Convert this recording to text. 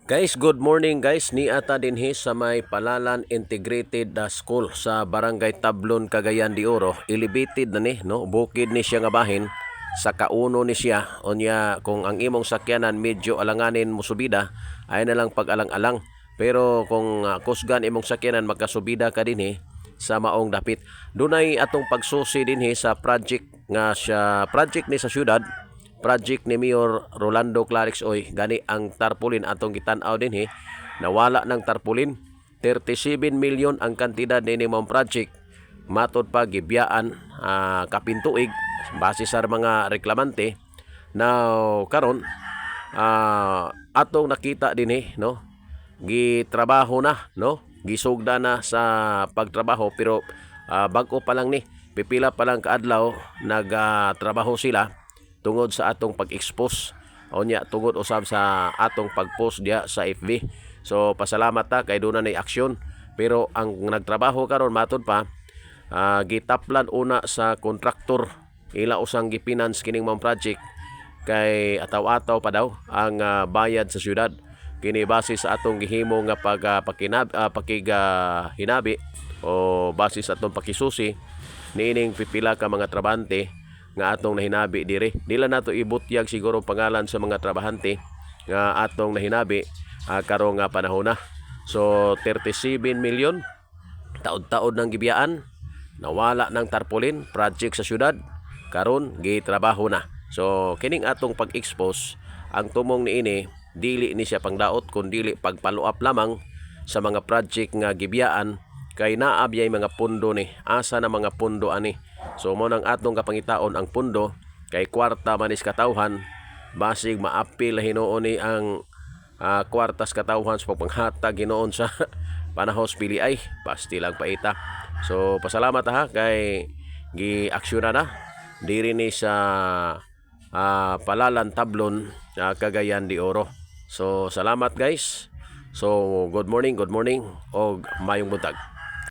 Guys, good morning guys. Ni ata dinhi sa may Palalan Integrated School sa Barangay Tablon, Cagayan de Oro. Elevated na ni, no? Bukid ni siya nga bahin. Sa kauno ni siya. Onya kung ang imong sakyanan medyo alanganin mo subida, ay na lang pag-alang-alang. Pero kung kusgan imong sakyanan magkasubida ka dinhi sa maong dapit. Dunay atong pagsusi dinhi sa project nga siya, project ni sa syudad. Project ni Mayor Rolando Clarix Oy, gani ang tarpaulin atong gitan-aw dinhi, nawala ng tarpaulin. 37 million ang kantidad ni mong project. Matod pa gibiyaan kapintuig base sa mga reklamante. Now karon atong nakita dinhi, no, gitrabaho na, no, gisugda na sa pagtrabaho, pero bag-o pa lang ni, pipila pa lang kaadlaw nagtrabaho sila tungod sa atong pag-expose o nya tungod usab sa atong pag-post diya sa FB. So pasalamat ta kay doon na aksyon, pero ang nagtrabaho karon matod pa gitaplan una sa kontraktor, ila usang gipinance kining mga project kay ataw-ataw pa daw ang bayad sa syudad. Kini base sa atong gihimo nga pakigahinabi o base sa atong pakisusi niining pipila ka mga trabante nga atong nahinabi dire. Dila nato ibutyag siguro pangalan sa mga trabahante nga atong nahinabi karong nga panahon na. So 37 million taod-taod ng gibiyaan, nawala ng tarpaulin, project sa syudad, karon gitrabaho na. So kining atong pag-expose, ang tumong niini dili ni siya pangdaot kundi pagpaluap lamang sa mga project nga gibiyaan kay naabyay mga pundo ni, asa na mga pundo ani. So mo nang atong kapangitaon ang pundo kay kwarta manis katawhan, basig maapil hinuon ni ang kwartas katawhan sa pagpanghatag hinuon sa panahos pili ay pasti lang paita. So pasalamat ha kay gi-aksyon na diri ni sa Palalan Tablon, Cagayan de Oro. So salamat guys. So good morning o mayong buntag.